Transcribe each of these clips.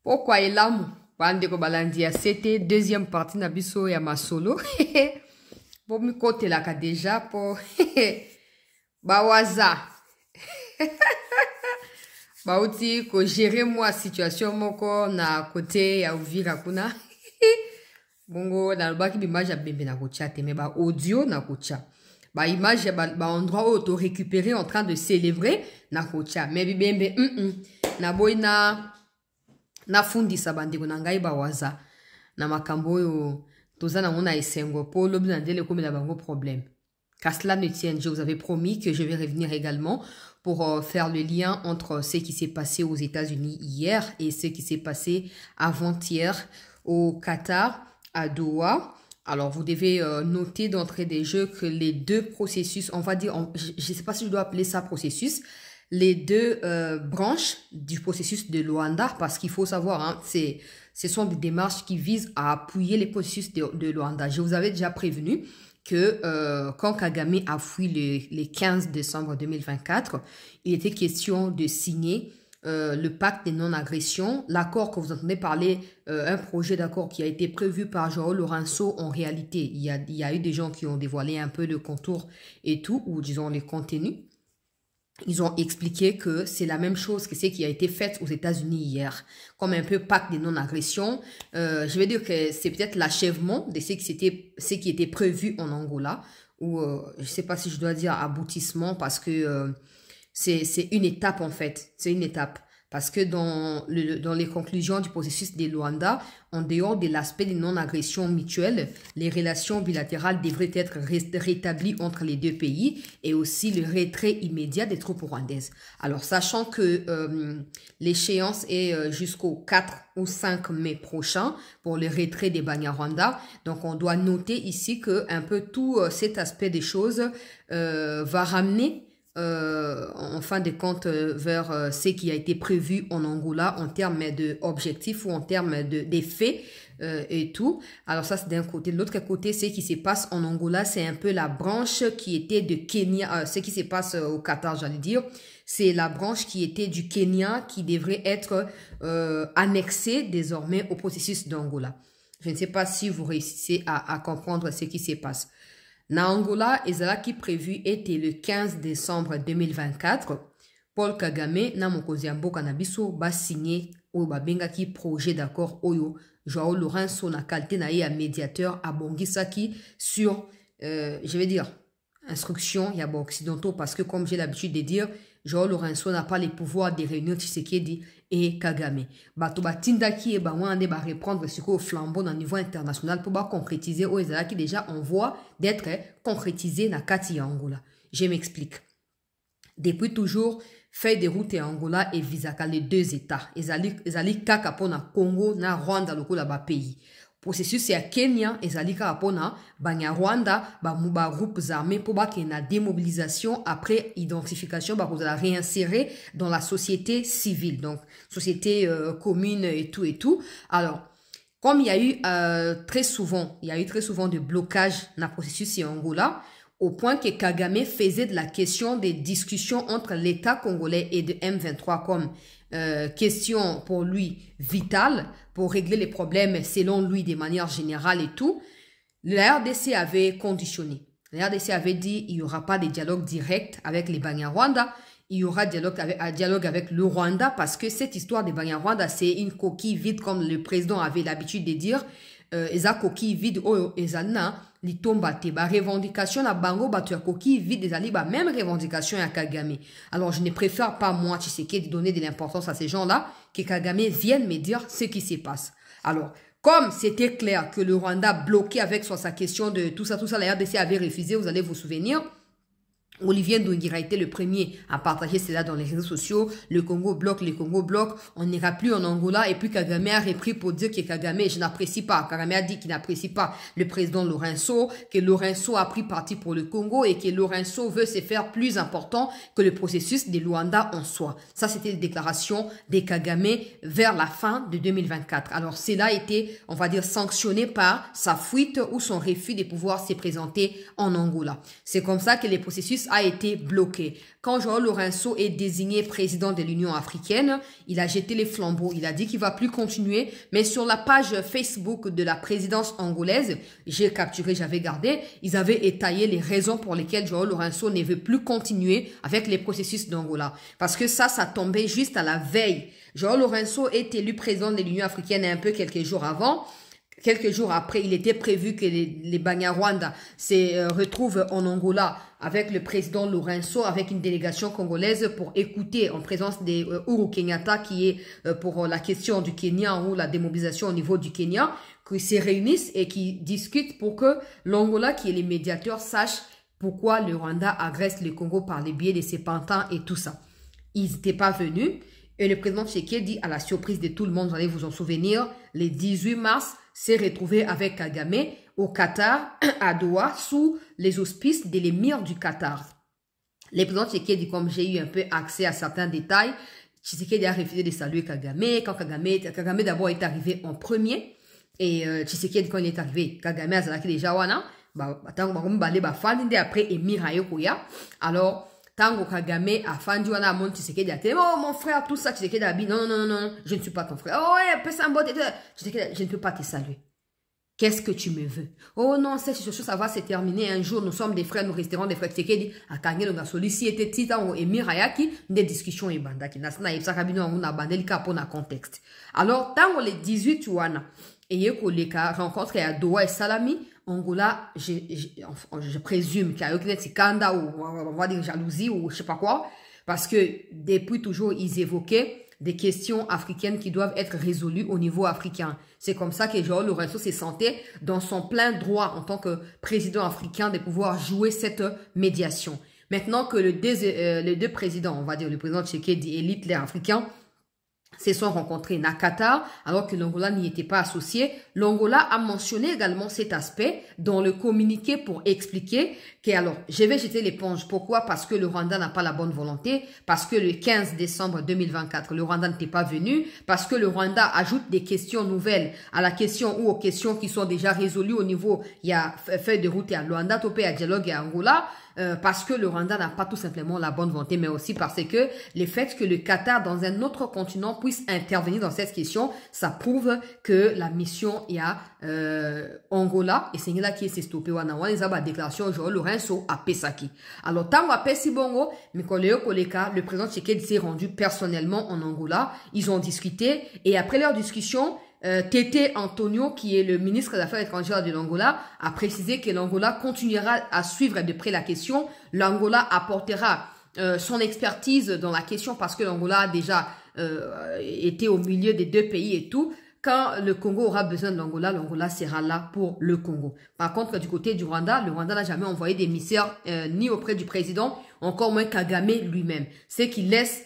Pourquoi il a bande ko balandia c'était deuxième partie na biso ya masolo. Bon mi côté là déjà pour bawaza. Bauti ko gérer moi situation moko na côté ya Uvira kuna. Bongo na lobaki image ya bembe na kocha te mais ba audio na kocha. Ba image ba endroit auto récupérer en train de célébrer na kocha mais bembe na boina na fundi sabandi kuna ngai ba waza na makambo yo tozana mona esengo po lobi na ndele comme la bango problème. Qu'à cela ne tienne, je vous avais promis que je vais revenir également pour faire le lien entre ce qui s'est passé aux États-Unis hier et ce qui s'est passé avant-hier au Qatar, à Doha. Alors, vous devez noter d'entrée des jeux que les deux processus, on va dire, je ne sais pas si je dois appeler ça processus, les deux branches du processus de Luanda, parce qu'il faut savoir, hein, ce sont des démarches qui visent à appuyer les processus de Luanda. Je vous avais déjà prévenu que quand Kagame a fui le 15 décembre 2024, il était question de signer le pacte de non-agression, l'accord que vous entendez parler, un projet d'accord qui a été prévu par João Lourenço. En réalité, il y a eu des gens qui ont dévoilé un peu le contour et tout, ou disons les contenus. Ils ont expliqué que c'est la même chose que ce qui a été fait aux États-Unis hier, comme un peu pacte de non-agression. Je vais dire que c'est peut-être l'achèvement de ce qui était prévu en Angola, ou je ne sais pas si je dois dire aboutissement, parce que c'est une étape en fait, c'est une étape. Parce que dans les conclusions du processus de Luanda, en dehors de l'aspect de non-agression mutuelle, les relations bilatérales devraient être rétablies entre les deux pays et aussi le retrait immédiat des troupes rwandaises. Alors, sachant que l'échéance est jusqu'au 4 ou 5 mai prochain pour le retrait des Banyarwanda, donc on doit noter ici que un peu tout cet aspect des choses va ramener en fin de compte vers ce qui a été prévu en Angola en termes d'objectifs ou en termes d'effets et tout. Alors ça c'est d'un côté. De l'autre côté, ce qui se passe en Angola, c'est un peu la branche qui était de Kenya, ce qui se passe au Qatar, j'allais dire. C'est la branche qui était du Kenya qui devrait être annexée désormais au processus d'Angola. Je ne sais pas si vous réussissez à comprendre ce qui se passe. Na Angola, ezalaki prévu était le 15 décembre 2024. Paul Kagame na mokonzi ya mboka na biso ba signé oyo babengaki projet d'accord oyo João Lourenço na qualité na ye ya médiateur abongisaki sur je vais dire instruction ya ba occidentaux, parce que comme j'ai l'habitude de dire, João Lourenço n'a pas les pouvoirs de réunir Tshisekedi et Kagame. Bato batindaki e ba wande ba reprendre ce au flambeau au niveau international pour ba concrétiser au ezalaki déjà en voie d'être concrétisé na kati ya Angola. Je m'explique. Depuis toujours, fait des routes à Angola et visaka les deux États. Ezali kaka pona Congo na Rwanda lokola ba pays. Processus ya Kenya ezali kaka pona Banyarwanda ba groupes armés pour ba na démobilisation après identification ba kozala réinsérer dans la société civile, donc société commune et tout. Alors comme il y a eu très souvent de blocages dans le processus en Angola, au point que Kagame faisait de la question des discussions entre l'État congolais et de M23 comme question pour lui vitale pour régler les problèmes selon lui de manière générale et tout. La RDC avait conditionné. La RDC avait dit il n'y aura pas de dialogue direct avec les Banyarwanda, il y aura dialogue avec le Rwanda, parce que cette histoire des Banyarwanda, c'est une coquille vide, comme le président avait l'habitude de dire. Eza coquille vide oyo ezana litomba te ba revendication na bango batu ya coquille vide ezali ba même revendication ya Kagame. Alors je ne préfère pas moi Tshisekedi donner de l'importance à ces gens-là, que Kagame vienne me dire ce qui se passe. Alors comme c'était clair que le Rwanda bloquait avec sa question de tout ça, la RDC avait refusé, vous allez vous souvenir. Olivier Ndoungira a été le premier à partager cela dans les réseaux sociaux. Le Congo bloque, on n'ira plus en Angola. Et puis Kagame a repris pour dire que Kagame, je n'apprécie pas. Kagame a dit qu'il n'apprécie pas le président Lourenço, que Lourenço a pris parti pour le Congo et que Lourenço veut se faire plus important que le processus de Luanda en soi. Ça, c'était les déclarations de Kagame vers la fin de 2024. Alors, cela a été, on va dire, sanctionné par sa fuite ou son refus de pouvoir se présenter en Angola. C'est comme ça que les processus processus a été bloqué. Quand João Lourenço est désigné président de l'Union africaine, il a jeté les flambeaux. Il a dit qu'il va plus continuer. Mais sur la page Facebook de la présidence angolaise, j'ai capturé, j'avais gardé, ils avaient étayé les raisons pour lesquelles João Lourenço ne veut plus continuer avec les processus d'Angola. Parce que ça tombait juste à la veille. João Lourenço est élu président de l'Union africaine un peu quelques jours avant. Quelques jours après, il était prévu que les Banyarwanda se retrouvent en Angola avec le président Lourenço, avec une délégation congolaise pour écouter en présence de Uhuru Kenyatta qui est pour la question du Kenya ou la démobilisation au niveau du Kenya, qu'ils se réunissent et qui discutent pour que l'Angola, qui est les médiateurs, sache pourquoi le Rwanda agresse le Congo par les biais de ses pantins et tout ça. Ils n'étaient pas venus et le président Tshisekedi, à la surprise de tout le monde, vous allez vous en souvenir, le 18 mars, s'est retrouvé avec Kagame au Qatar, à Doha, sous les auspices de l'émir du Qatar. Le président Tshisekedi, comme j'ai eu un peu accès à certains détails, Tshisekedi a refusé de saluer Kagame. Quand Kagame d'abord est arrivé en premier, et Tshisekedi, quand il est arrivé, Kagame a zalaki déjà wana, après émir ayokoya. Alors, Tango Kagame a fandi wana mon Tshisekedi a dit oh mon frère tout ça Tshisekedi a dit non je ne suis pas ton frère. Oh ouais Pessambote Tshisekedi je ne peux pas te saluer. Qu'est-ce que tu me veux? Oh non cette situation ça va se terminer un jour nous sommes des frères nous resterons des frères. Tshisekedi a kangé le sollicité était tita ou émir ayaki des discussions et bandaki nasna yebsa kabino on a bandeli ka pour na contexte. Alors tango les 18 wana et koleka rencontre à Doha et Salami Angola, je présume qu'il y a eu un scandale ou on va dire jalousie ou je sais pas quoi, parce que depuis toujours ils évoquaient des questions africaines qui doivent être résolues au niveau africain. C'est comme ça que João Lourenço se sentait dans son plein droit en tant que président africain de pouvoir jouer cette médiation. Maintenant que les deux présidents, on va dire le président Tshisekedi et l'Hitler africain, se sont rencontrés à Qatar, alors que l'Angola n'y était pas associé. L'Angola a mentionné également cet aspect dans le communiqué pour expliquer que, alors, je vais jeter l'éponge. Pourquoi? Parce que le Rwanda n'a pas la bonne volonté, parce que le 15 décembre 2024, le Rwanda n'était pas venu, parce que le Rwanda ajoute des questions nouvelles à la question ou aux questions qui sont déjà résolues au niveau, il y a feuille de route à Luanda, Topé, à Dialogue et à Angola, parce que le Rwanda n'a pas tout simplement la bonne volonté, mais aussi parce que le fait que le Qatar, dans un autre continent, puisse intervenir dans cette question, ça prouve que la mission il y a Angola, et c'est là qui s'est stoppé, ils ont déclaration João Lourenço à Pesaki. Alors, tant à Pesibongo, le président Tshisekedi s'est rendu personnellement en Angola, ils ont discuté, et après leur discussion, Tété Antonio, qui est le ministre des Affaires étrangères de l'Angola, a précisé que l'Angola continuera à suivre de près la question. L'Angola apportera son expertise dans la question parce que l'Angola a déjà été au milieu des deux pays et tout. Quand le Congo aura besoin de l'Angola, l'Angola sera là pour le Congo. Par contre, du côté du Rwanda, le Rwanda n'a jamais envoyé d'émissaires ni auprès du président, encore moins Kagame lui-même. C'est qu'il laisse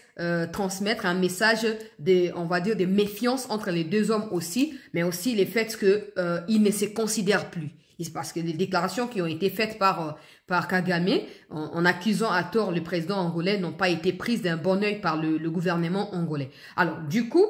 transmettre un message on va dire, de méfiance entre les deux hommes aussi, mais aussi les faits que ils ne se considèrent plus. Parce que les déclarations qui ont été faites par Kagame, en accusant à tort le président angolais, n'ont pas été prises d'un bon œil par le gouvernement angolais. Alors, du coup,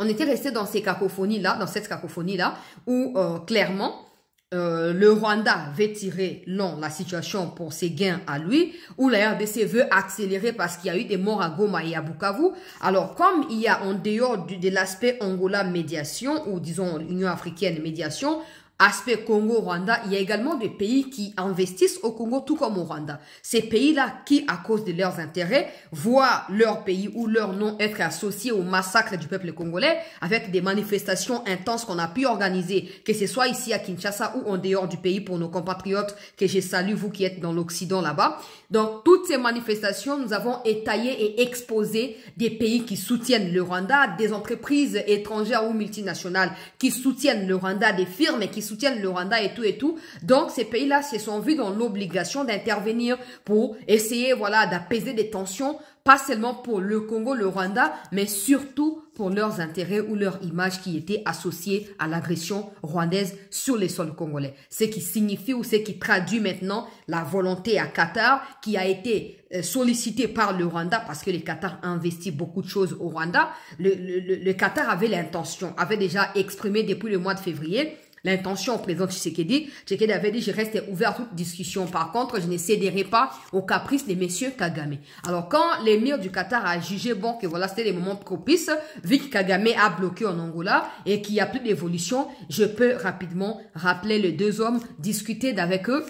on était resté dans cette cacophonie-là, où clairement, le Rwanda veut tirer long la situation pour ses gains à lui, où la RDC veut accélérer parce qu'il y a eu des morts à Goma et à Bukavu. Alors, comme il y a en dehors de l'aspect Angola médiation, ou disons Union africaine médiation, aspect Congo-Rwanda, il y a également des pays qui investissent au Congo tout comme au Rwanda. Ces pays-là qui, à cause de leurs intérêts, voient leur pays ou leur nom être associé au massacre du peuple congolais avec des manifestations intenses qu'on a pu organiser, que ce soit ici à Kinshasa ou en dehors du pays pour nos compatriotes que je salue, vous qui êtes dans l'Occident là-bas. Donc, toutes ces manifestations, nous avons étayé et exposé des pays qui soutiennent le Rwanda, des entreprises étrangères ou multinationales qui soutiennent le Rwanda, des firmes qui soutiennent le Rwanda et tout. Donc, ces pays-là se sont vus dans l'obligation d'intervenir pour essayer, voilà, d'apaiser des tensions, pas seulement pour le Congo, le Rwanda, mais surtout pour leurs intérêts ou leur image qui était associée à l'agression rwandaise sur les sols congolais. Ce qui signifie ou ce qui traduit maintenant la volonté à Qatar qui a été sollicité par le Rwanda parce que le Qatar a investi beaucoup de choses au Rwanda. Le Qatar avait l'intention, avait déjà exprimé depuis le mois de février L'intention au président Tshisekedi avait dit, je reste ouvert à toute discussion. Par contre, je ne céderai pas aux caprices des messieurs Kagame. Alors, quand l'émir du Qatar a jugé bon que voilà, c'était les moments propices, vu que Kagame a bloqué en Angola et qu'il n'y a plus d'évolution, je peux rapidement rappeler les deux hommes, discuter avec eux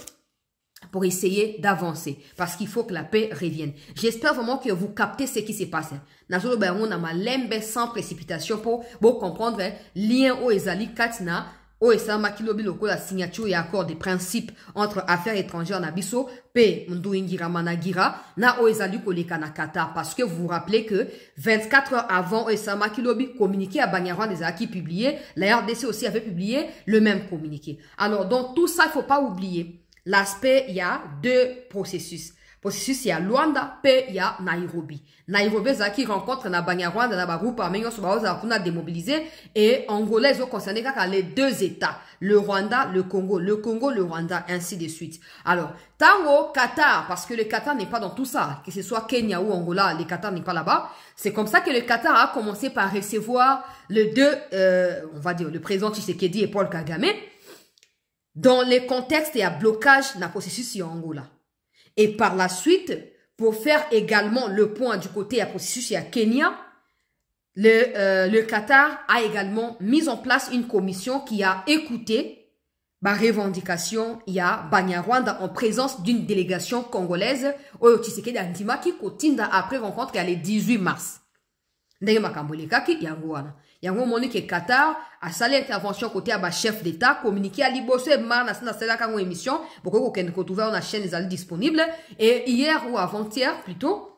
pour essayer d'avancer. Parce qu'il faut que la paix revienne. J'espère vraiment que vous captez ce qui se passe. Nazolo on a ma lembe sans précipitation pour comprendre lien au Ezali Katina, au Esama Kilobi loko la signature et accord des principes entre affaires étrangères na biso, pe Ndouingira Managira, na o Ezali koleka na Qatar. Parce que vous vous rappelez que 24 heures avant Esama Kilobi communiqué à Banyarwanda des acquis publiés, la RDC aussi avait publié le même communiqué. Alors, donc tout ça, il faut pas oublier. L'aspect, il y a deux processus. Processus, il y a Luanda, puis il y a Nairobi. Nairobi, c'est qui rencontre na Banyarwanda, na Barou, parmi eux, on a démobilisé, et Angolais, ils ont concerné les deux États. Le Rwanda, le Congo, le Rwanda, ainsi de suite. Alors, Tango, Qatar, parce que le Qatar n'est pas dans tout ça, que ce soit Kenya ou Angola, le Qatar n'est pas là-bas. C'est comme ça que le Qatar a commencé par recevoir on va dire, le président Tshisekedi et Paul Kagame. Dans les contextes, il y a blocage dans le processus en Angola. Et par la suite, pour faire également le point du côté à processus à Kenya, le Qatar a également mis en place une commission qui a écouté ma revendication. Il y a Banyarwanda en présence d'une délégation congolaise au Tshisekedi Antima qui continue après rencontre le 18 mars. Ndenge makamboleka ki yangoana. Yango moni que Qatar a salé intervention côté à chef d'État, communiqué à Liboso et Marna Sena kango émission, beaucoup qu'on retrouve dans la chaîne des disponible. Et hier ou avant-hier plutôt,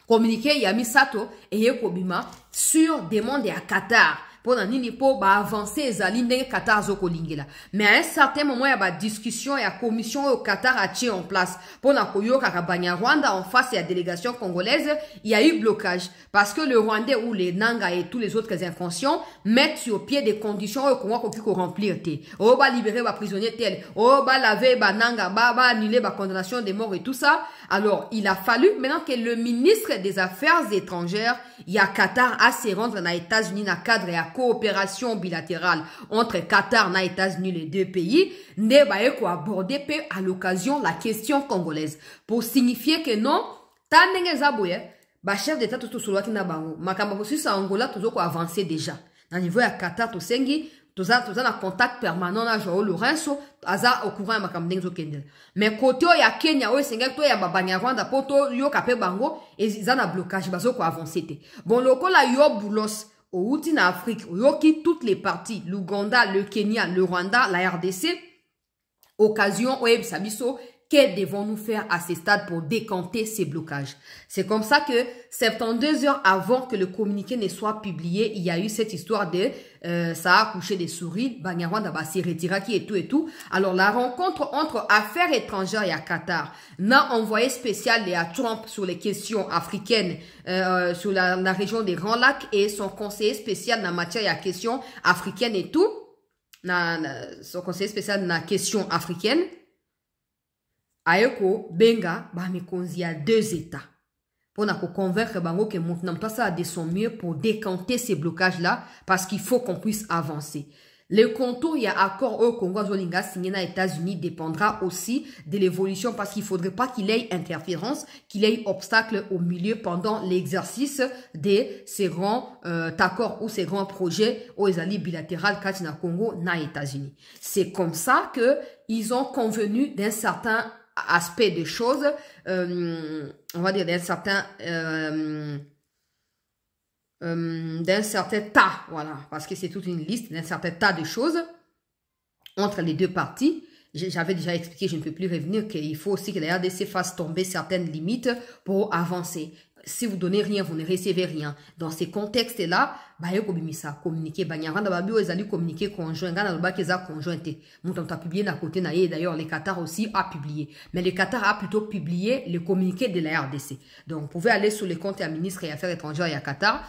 communiqué Yami Sato et Yekobima sur demande à Qatar. Pour nini po ba avancer ezali ndenge Qatar zoko lingela. Mais à un certain moment il y a ba discussion et la commission au Qatar a tient en place. Pour na koyoka ka Banyarwanda en face de la délégation congolaise, il y a eu blocage parce que le Rwandais ou les Nanga et tous les autres inconscients mettent sur pied des conditions au Congo qu'on remplir té. Oh ba libérer ba prisonnier tel, oh ba laver ba Nanga, ba annuler ba condamnation des morts et tout ça. Alors, il a fallu maintenant que le ministre des Affaires étrangères, il y a Qatar à se rendre dans les États-Unis dans le cadre de la coopération bilatérale entre Qatar et les États-Unis, les deux pays, ne va pas aborder à l'occasion la question congolaise. Pour signifier que non, tanenge zabouye, ba chef d'État tout sur l'autre na bango. Makamba aussi sa Angola toujours avancer déjà. Dans le niveau à Qatar tout sengi, tous en contact permanent na Joao Lourenço, aza au courant makamba ndenzo kendel. Mais côté ya Kenya o senga to ya Banyarwanda poto yo kapé bango et ils en a blocage bazo ko avancer té. Bon lokola yo boulos au outil na Afrique, yo qui toutes les parties, l'Ouganda, le Kenya, le Rwanda, la RDC, occasion o sabiso. Que devons-nous faire à ce stade pour décanter ces blocages? C'est comme ça que 72 heures avant que le communiqué ne soit publié, il y a eu cette histoire de ça a accouché des souris, Banyarwanda s'est retiré et tout et tout. Alors la rencontre entre affaires étrangères et à Qatar n'a envoyé spécial à Trump sur les questions africaines sur la région des Grands Lacs et son conseiller spécial dans la matière à questions africaines et tout. Son conseiller spécial dans la question africaine. Aeko benga ba mikonzi ya deux États pour na convaincre bango que maintenant ça a de son mieux pour décanter ces blocages là parce qu'il faut qu'on puisse avancer. Le contour il y a accord au Congo Zolinga signé aux États-Unis dépendra aussi de l'évolution parce qu'il faudrait pas qu'il y ait interférence, qu'il y ait obstacle au milieu pendant l'exercice de ces grands accords ou ces grands projets aux alliés bilatérales Katina Congo na États-Unis. C'est comme ça que ils ont convenu d'un certain aspect des choses, on va dire d'un certain tas, voilà, parce que c'est toute une liste d'un certain tas de choses entre les deux parties. J'avais déjà expliqué, je ne peux plus revenir, qu'il faut aussi que la RDC fasse tomber certaines limites pour avancer. Si vous donnez rien, vous ne recevez rien. Dans ces contextes-là, communiquer, communiquer conjoint, a publié d'un côté, d'ailleurs, le Qatar aussi a publié. Mais le Qatar a plutôt publié le communiqué de la RDC. Donc, vous pouvez aller sur le compte à ministre et affaires étrangères et à Qatar.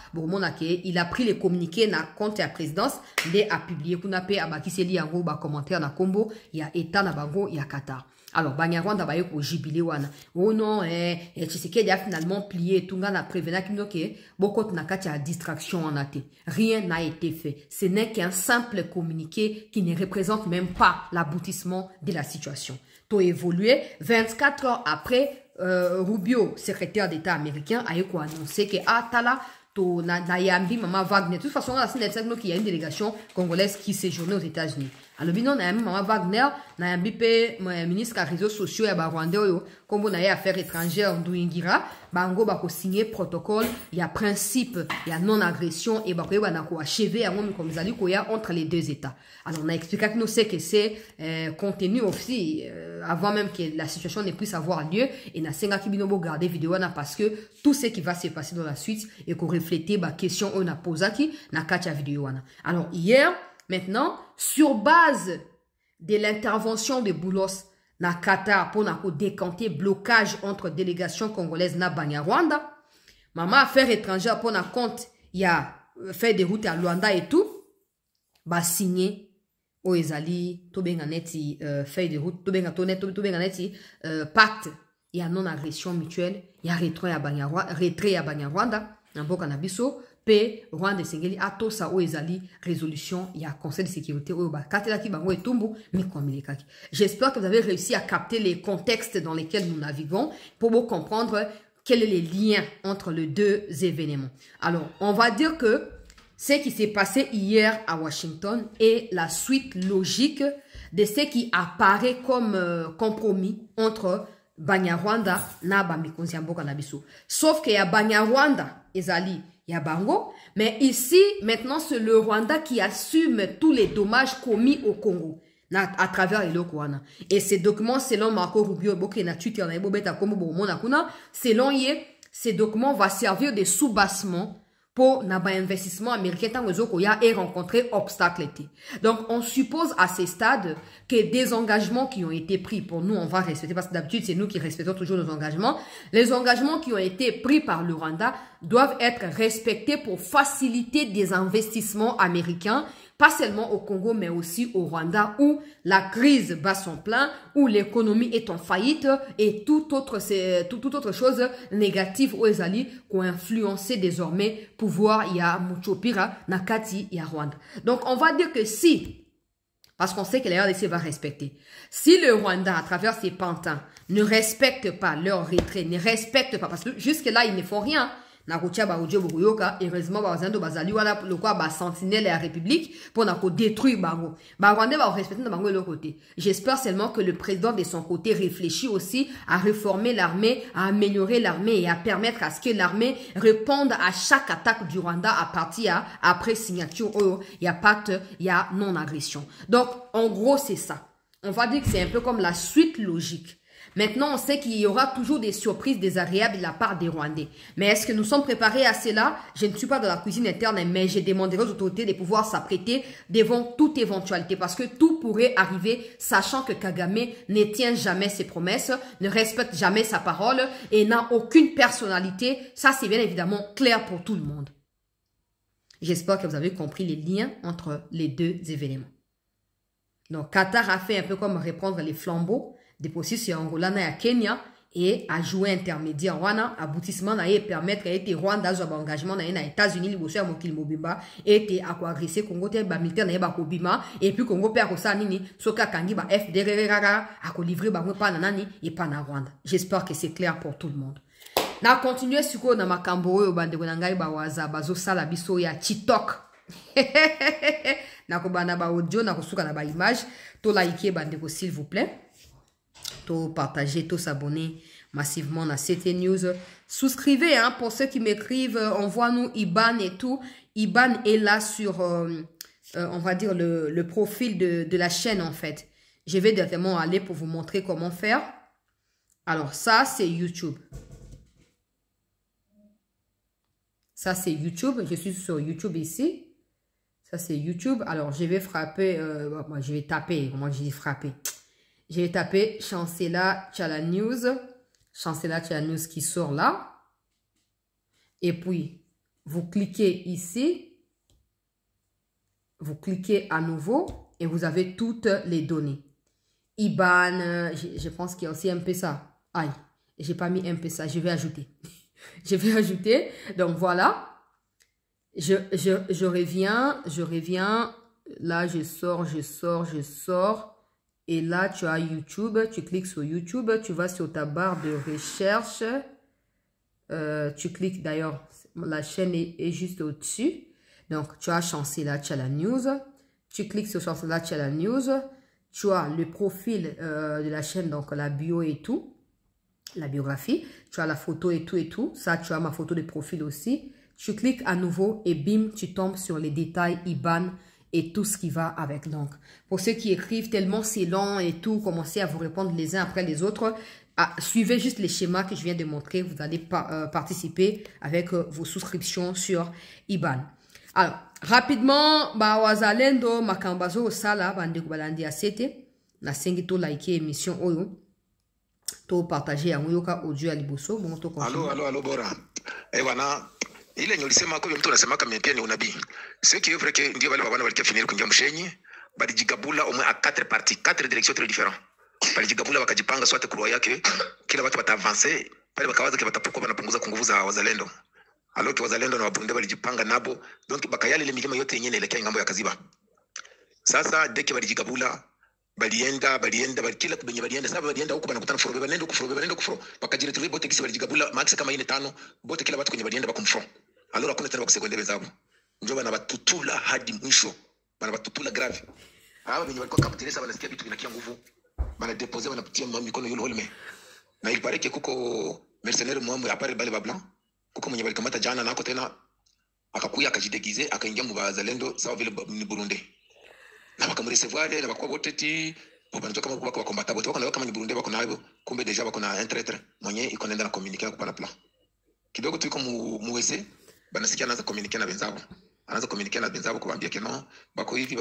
Il a pris les communiqués dans le compte à présidence, il a publié, commentaire dans Combo, il y a État, il y a Qatar. Alors, Banyarwanda va être jubilé wana. Oh non, Tshisekedi a finalement plié, tout le monde a prévenu que beaucoup de a distraction en athée. Rien n'a été fait. Ce n'est qu'un simple communiqué qui ne représente même pas l'aboutissement de la situation. Tout évolué, 24 heures après, Rubio, secrétaire d'État américain, a annoncé que Tala, na yambi Mama Wagner. De toute façon, il y a une délégation congolaise qui séjournait aux États-Unis. Alors, binon, na yambi Mama Wagner, na yambi pe ministre des réseaux sociaux ya Rwanda yo, comme on a affaires étrangères Nduingira, bango bako signé protocole, il y a principe, il y a non-agression et bako yeba na ko achever à comme zali ko ya entre les deux États. Alors, on a expliqué que nous c'est que c'est contenu aussi avant même que la situation ne puisse avoir lieu et na senga ki bino bo garder vidéo na parce que tout ce qui va se passer dans la suite et qu'on refléter ba question on a posé qui na kacha vidéo na. Alors hier maintenant sur base de l'intervention de Boulos na Qatar pour na décanter blocage entre délégations congolaises na Banyarwanda, maman affaires étrangères pour na compte il y a fait des routes à Luanda et tout ba signé o ezali to benga neti fait de route to benga neti pacte il y a non agression mutuelle il y a retrait à Banyarwanda na mboka na biso pe Rwanda Sengeli atosa o ezali résolution il y a conseil de sécurité o ba katela ki bango etumbu mi komilekaki. J'espère que vous avez réussi à capter les contextes dans lesquels nous naviguons pour vous comprendre quels sont les liens entre les deux événements. Alors, on va dire que ce qui s'est passé hier à Washington est la suite logique de ce qui apparaît comme compromis entre Banyarwanda na Bamikonzi Mboka na biso. Sauf que ya Banyarwanda ezali ya bango, mais ici maintenant c'est le Rwanda qui assume tous les dommages commis au Congo à travers le Kouana. Et ces documents selon Marco Rubio selon ces documents vont servir de soubassement pour l'investissement américain tant que et rencontrer obstacle. Donc, on suppose à ces stades que des engagements qui ont été pris, pour nous, on va respecter, parce que d'habitude, c'est nous qui respectons toujours nos engagements. Les engagements qui ont été pris par le Rwanda doivent être respectés pour faciliter des investissements américains, pas seulement au Congo, mais aussi au Rwanda, où la crise bat son plein, où l'économie est en faillite et toute autre chose négative aux Ezali qui ont influencé désormais pouvoir il y a Muchopira, Nakati, il y a Rwanda. Donc, on va dire que si, parce qu'on sait que la RDC va respecter, si le Rwanda, à travers ses pantins, ne respecte pas leur retrait, ne respecte pas, parce que jusque-là, ils ne font rien, heureusement bazando bazali wana le quoi ba sentinelle la République pour na détruire bango ba Rwanda va respecter na bango de l'autre côté. J'espère seulement que le président de son côté réfléchit aussi à réformer l'armée, à améliorer l'armée et à permettre à ce que l'armée réponde à chaque attaque du Rwanda à partir après signature il y a pacte, il y a non agression. Donc en gros c'est ça. On va dire que c'est un peu comme la suite logique. Maintenant, on sait qu'il y aura toujours des surprises désagréables de la part des Rwandais. Mais est-ce que nous sommes préparés à cela? Je ne suis pas dans la cuisine interne, mais j'ai demandé aux autorités de pouvoir s'apprêter devant toute éventualité. Parce que tout pourrait arriver, sachant que Kagame ne tient jamais ses promesses, ne respecte jamais sa parole et n'a aucune personnalité. Ça, c'est bien évidemment clair pour tout le monde. J'espère que vous avez compris les liens entre les deux événements. Donc, Qatar a fait un peu comme reprendre les flambeaux des processus en Angola et à Kenya et à jouer intermédiaire wana aboutissement na permettre été Rwanda zo ba engagement na États-Unis liboso ya mokili mobimba été à quoi agresser Congo te ba militaire na ba kobima et puis Congo pe akosa nini soka kangi ba FDR rara a ko livrer ba pa na nani et pas na Rwanda. J'espère que c'est clair pour tout le monde. Na continuer suko na makambo oyo bande na ngai ba waza bazo sala biso ya TikTok. Na ko bana ba audio na ko suka na ba image to like bande ko s'il vous plaît. Tout partager, tout s'abonner massivement à CT News. Souscrivez, hein, pour ceux qui m'écrivent, envoie-nous IBAN et tout. IBAN est là sur, on va dire, le profil de la chaîne, en fait. Je vais directement aller pour vous montrer comment faire. Alors, ça, c'est YouTube. Ça, c'est YouTube. Je suis sur YouTube ici. Ça, c'est YouTube. Alors, je vais frapper, moi, je vais taper, comment je dis frapper. Je vais taper Chancela Tchala News. Chancela Tchala News qui sort là. Et puis, vous cliquez ici. Vous cliquez à nouveau et vous avez toutes les données. IBAN, je pense qu'il y a aussi M-Pesa. Aïe, j'ai pas mis M-Pesa, je vais ajouter. Je vais ajouter. Donc voilà. Je reviens. Là, je sors. Et là, tu as YouTube. Tu cliques sur YouTube. Tu vas sur ta barre de recherche. Tu cliques d'ailleurs. La chaîne est juste au-dessus. Donc, tu as chancé là, tu as la news. Tu cliques sur chancé là, tu as la news. Tu as le profil de la chaîne, donc la bio et tout. La biographie. Tu as la photo et tout. Ça, tu as ma photo de profil aussi. Tu cliques à nouveau et bim, tu tombes sur les détails IBAN et tout ce qui va avec. Donc, pour ceux qui écrivent tellement c'est long et tout, commencez à vous répondre les uns après les autres. Suivez juste les schémas que je viens de montrer. Vous allez participer avec vos souscriptions sur IBAN. Alors, rapidement, wazalendo makambazo sala bandeko balandi asete na sengi to like émission oyo to partager yango yoka audio ya liboso bon to continue. Allô bora. Wana ile nyolisema kwa mtu anasema kama pia ni unabii. C'est qui est vrai que ndio wale bwana walikuwa finir kuingia mshenyi balijigabula au moins à 4 parties, 4 directions très différentes. Balijigabula wakajipanga sote kurua yake kila watu wataavance pale bakawaza ke batapokuwa wanapunguza nguvu za wazalendo. Alors que wazalendo na wabunde walijipanga nabo donc bakayale ile milima yote yenyewe inaelekea ngambo ya Kaziba. Sasa deke balijigabula balienda kila kubenye balienda sababu balienda huko banakutana furo banenda kufuro bakajiretrouver bote kisi balijigabula max kama ine 5 bote kila watu kwenye balienda bakumfro. Alors hakuna tena bakusekonde bezabo ndio bana batutula hadi mwisho bana batutula grave hawa benye walikuwa kapitelesa banasikia vitu vinakia nguvu bana deposer banapitia mikono yule holme na ilipareke kuko mercenaire mwamu ya pale bale ba blanc kuko mwenye balikamata jana nako tena akakuya akajidegize akaingia mu bazalendo sawa vile ni Burundi na bakamrecevoir na bakwa boteti banato kama kwa combattant bote bakona kama ni Burundi bakona hapo kumbe deja bakona un traître mwenye iko nenda na communiquer kwa plan kidogo tu iko muweze banasikia anaanza communiquer na wenzao anaanza communiquer na wenzao kuambia keno bako hivi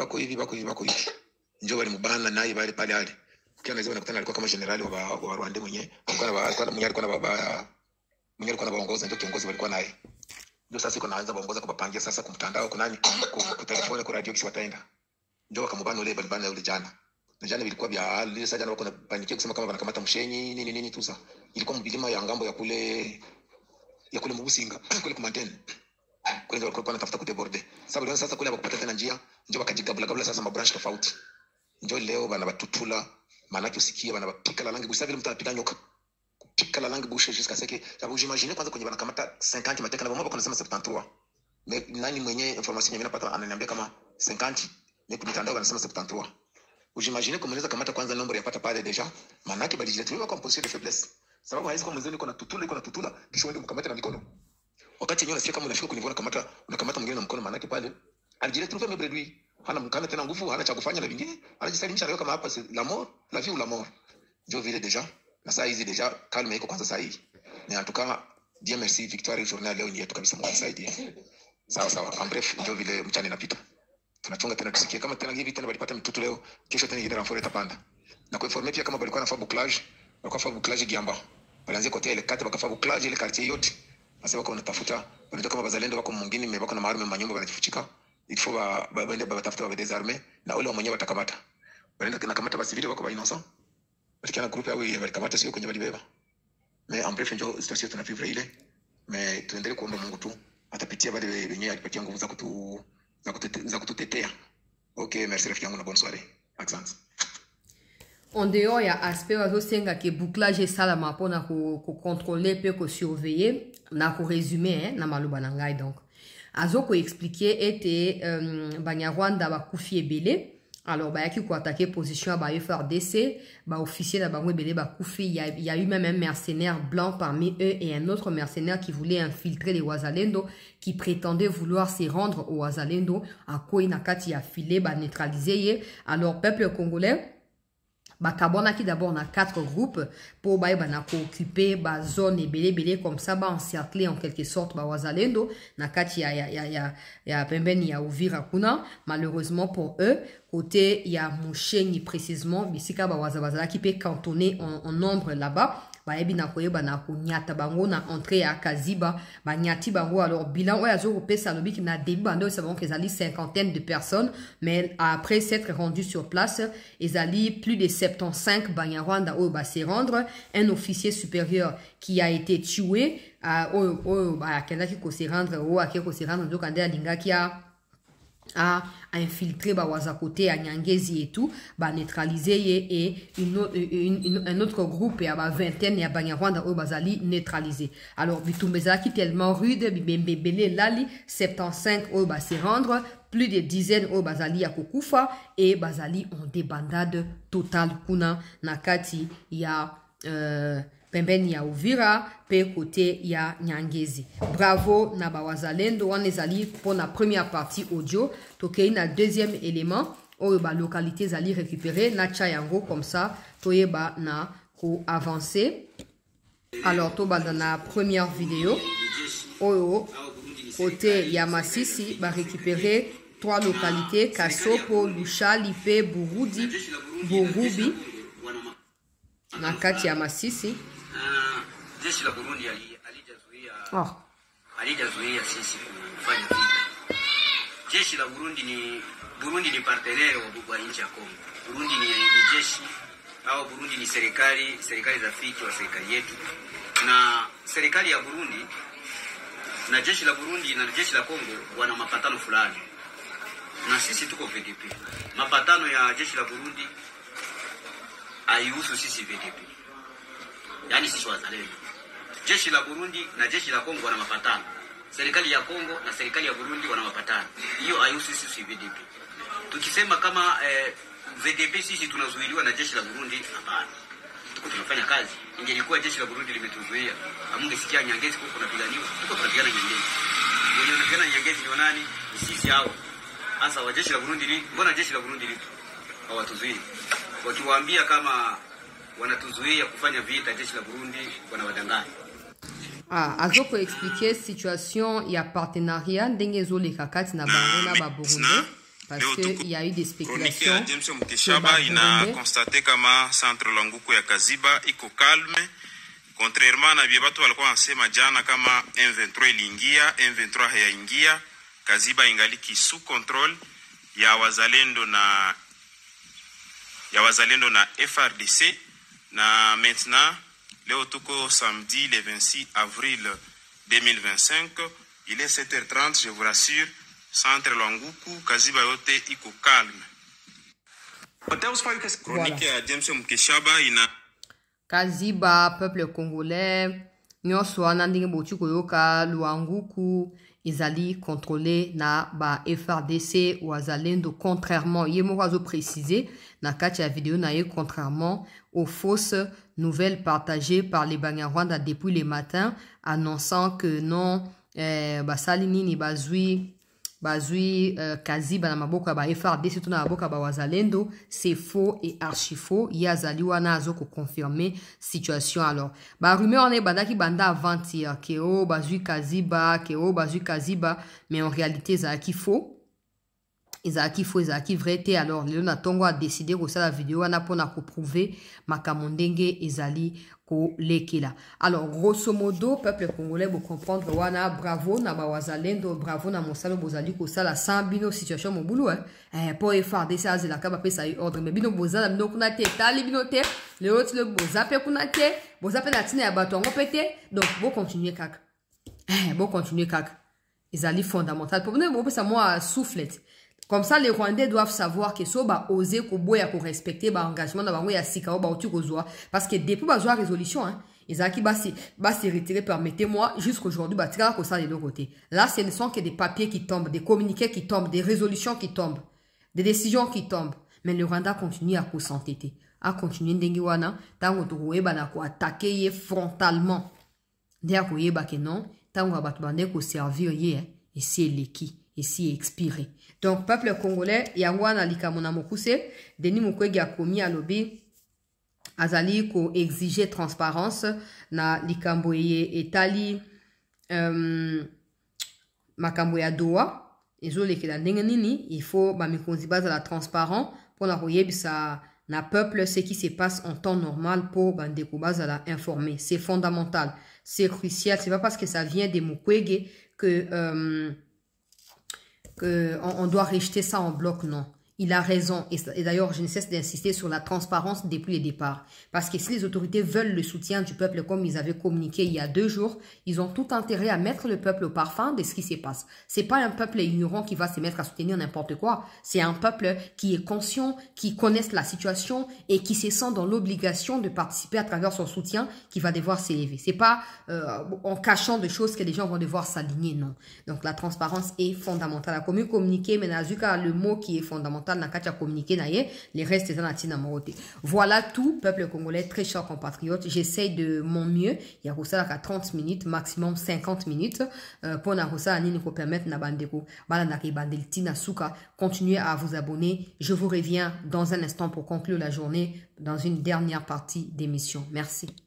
njoo bali mubana naye bali pale hali kiana hizo nakutana alikuwa kama general wa Rwanda mwenye alikuwa na baongoza ndio kiongozi walikuwa naye ndio sasa iko naanza baongoza kubapangia sasa kumtandao kuna nani kwa telefoni kwa radio kisi wataenda ndio wakamubana ule balibana yule jana na jana ilikuwa bia hali sasa jana wako na panikia kusema kama wanakamata mshenyi nini tu sasa ilikuwa mbilima ya ngambo ya kule Mubusinga kule kumantene kule ndio walikuwa wanatafuta kudeborde sababu sasa kule wakapata tena njia ndio wakajigabula sasa mabranch tofauti ndio leo bana batutula maana usikia bana bapika la langue busa vile mtu anapiga nyoka kupika la langue bouche jusqu'à ce que sababu j'imagine kwanza kwenye banakamata 50 mateka na bomba wanasema 73 mais nani mwenye information nyingine napata ananiambia kama 50 mais kwa mitandao wanasema 73 ujimagine kama unaweza kamata kwanza nombre yapata pale deja maana yake balijiletea kwa position de faiblesse sababu haizi kama mzee iko na tutula kisha uende mkamata na mikono wakati yenyewe unafika kama unafika kunivona unakamata mwingine na mkono maana yake pale alijiletea mebe lui hana mkana tena nguvu hana cha kufanya na vingine anajisalimisha leo kama hapa la mort la vie ou la mort ndio vile deja na saa hizi deja calme iko kwanza saa hii na atuka Dieu merci victoire journal leo ni yetu kabisa Mungu asaidie sawa en bref ndio vile mchana inapita tunachunga tena tusikie kama tena hivi tena walipata mtutu leo kesho tena ile renfort itapanda na kuinformer pia kama walikuwa na bouclage Giamba walianzia kote ile kati wakafa bouclage ile quartier yote sasa wako wanatafuta wanaenda kama bazalendo wako mwingine wako na maarme manyumba wanajifichika il faut baende batafuta wa désarmer na wale mwenyewe watakamata wanaenda na kamata basi vile wako ba innocent walikiana group yao ile walikamata sio kwenye walibeba mais en bref ndio situation tunavivre ile mais tuendelee kuomba Mungu tu atapitia wale wenyewe alipatia nguvu za kututetea. Okay, merci rafiki yangu na bonne soirée. Accent. En dehors ya aspect wazosenga ke bouclage salama pona ko contrôler pe ko surveiller na ko résumer na maloba na ngai donc azoko expliquer ete Banyarwanda bakufi ebele alors bayaki ko attaquer position ba FARDC ba officier na bango ebele bakufi il y a eu même un mercenaire blanc parmi eux et un autre mercenaire qui voulait infiltrer les Wazalendo qui prétendait vouloir se rendre aux Wazalendo à quoi nakati ya filé ba neutraliser alors peuple congolais bakabonaki d'abord na 4 groupes pour occuper ba zone ebele comme ça ba encercler en quelque sorte ba Wazalendo na kati ya pembeni ya Uvira kuna malheureusement pour eux côté ya Mushenyi précisément bisika ba Wazalendo qui peut cantonner en nombre là-bas bayebi na koyeba na kunyata bango na entrée ya Kaziba banyati bango. Alors bilan oyo azokopesa alobi ki na début bando savons qu'ils allaient 50 de personnes, mais après s'être rendu sur place ils allaient plus de 75 Banyarwanda oyo ba se rendre. Un officier supérieur qui a été tué akendaki ko se rendre oyo akeko se rendre nzokande alingaki a infiltré bawaza côté à Nyangezi et tout, ba neutraliser et un autre groupe à ba vingtaine ya Banyarwanda au bazali neutralisé. Alors bitumbeza qui tellement rude bibembele lali 75 au ba se rendre, plus de dizaines au bazali ya kokufa et bazali en débandade totale kuna nakati ya pembeni ya Uvira pe côté ya Nyangezi. Bravo na bawazalendo wana ezali pour la première partie audio. Tokei na deuxième élément oyo ba localité zali récupérer na chayango comme ça toyeba na ko avancer. Alors to banda na première vidéo oyo côté ya Masisi ba récupérer 3 localités Kasopo, Lusha, Lipe, Burudi, Borubi na kati ya Masisi. Jeshi la Burundi alijazuia sisi kufanya vita. Jeshi la Burundi ni partenaire wa nchi ya Kongo. Burundi ni jeshi au Burundi ni serikali rafiki wa serikali yetu. Na serikali ya Burundi na jeshi la Burundi na jeshi la Kongo wana mapatano fulani. Na sisi tuko VDP. Mapatano ya jeshi la Burundi haihusu sisi VDP. Yani sisi wazalendo. Jeshi la Burundi na jeshi la Kongo wana mapatano. Serikali ya Kongo na serikali ya Burundi wana mapatano. Hiyo haihusu sisi VDP. Tukisema kama VDP sisi tunazuiliwa na jeshi la Burundi, hapana. Tuko tunafanya kazi. Ingelikuwa jeshi la Burundi limetuzuia, hamungesikia Nyangezi huko tunapiganiwa. Tuko tunapigana Nyangezi. Wenye wanapigana Nyangezi ni nani? Sisi hao. Sasa wa jeshi la Burundi ni mbona jeshi la Burundi lipo? Hawatuzuii. Wakiwaambia kama wanatuzuia kufanya vita jeshi la Burundi wanawadanganya. Azoko expliquer situation ya partenariat ndenge zoleka kati na bango na ba Burundi parce que il y a eu des spéculations. James Mukeshaba ina constaté kama centre languko ya Kaziba iko calme contrairement na biebato walikuwa wanasema jana kama M23 iliingia, M23 hayaingia, Kaziba ingaliki sous contrôle ya wazalendo na FRDC. Na maintenant leo tuko samedi le 26 avril 2025, il est 7h30, je vous rassure, centre Lwanguku Kaziba yote iko calme. Chronique ya James Mukeshaba ina Kaziba, peuple congolais nyonso wana ndenge botu koyoka Lwanguku izali contrôlé na ba FRDC wazalendo, contrairement ye moko azo préciser na kati ya vidéo na ye, contrairement aux fausses nouvelles partagées par les Banyarwanda depuis le matin annonçant que non basali nini bazui Kaziba na maboka ba FRDC to na maboka ba wazalendo. C'est faux et archi faux. Yazali wana azoko confirmer situation. Alors ba rumeur on bandaki banda avant-hier que oh bazui Kaziba, mais en réalité ça qui faux. Ezaki vrai te. Alors Léona Tongo a décidé que ça la vidéo ana pona ko prouver makamondenge ezali ko lekela. Alors grosso modo peuple congolais vous comprendre wana bravo na ba wazalendo, bravo na mosalo bozali ko sala sans bino situation mobulu pour FRDC azela ka ba pesa ordre mais bino bozala bino kuna te tali bino te le autre le bozape kuna te bozape na tina ya batongo pete. Donc bon continuer kaka ezali fondamental pour nous bo pesa moi soufflette. Comme ça, les Rwandais doivent savoir que so ba oser ko boya ko respecter ba engagement na bango ya sika ba uti kozwa parce que depuis ba joie résolution ezaki ba se retirer, permettez-moi, jusqu'aujourd'hui ba tira ko ça des deux côtés. Là, ce ne sont que des papiers qui tombent, des communiqués qui tombent, des résolutions qui tombent, des décisions qui tombent, mais le Rwanda continue à s'entêter, à continuer ndenge wana tango to koyeba na ko attaquer ye frontalement. Ndia ko yeba ke non, tango ba bande ko servir ye et c'est leki et c'est expiré. Donc, peuple congolais, yangwana likamona mokuse, Denis Mukwege a commis à lobby, azali ko exiger transparence na likambo ye etali makambo ya doa, ezolekela ndenge nini, il faut ba mikonzi baza la transparent pour na koyebisa na peuple ce qui se passe en temps normal pour bandeko bazala informer. C'est fondamental, c'est crucial. C'est pas parce que ça vient des Mukwege que on doit rejeter ça en bloc, non. Il a raison. Et d'ailleurs, je ne cesse d'insister sur la transparence depuis le départ. Parce que si les autorités veulent le soutien du peuple comme ils avaient communiqué il y a 2 jours, ils ont tout intérêt à mettre le peuple au parfum de ce qui se passe. C'est pas un peuple ignorant qui va se mettre à soutenir n'importe quoi. C'est un peuple qui est conscient, qui connaît la situation et qui se sent dans l'obligation de participer à travers son soutien qui va devoir s'élever. C'est pas en cachant des choses que les gens vont devoir s'aligner, non. Donc la transparence est fondamentale. La commune communiquer, mais le mot qui est fondamental, les restes voilà tout, peuple congolais, très chers compatriotes. J'essaye de mon mieux. Il y a ça à 30 minutes, maximum 50 minutes, pour nous permettre continuer à vous abonner. Je vous reviens dans un instant pour conclure la journée dans une dernière partie d'émission. Merci.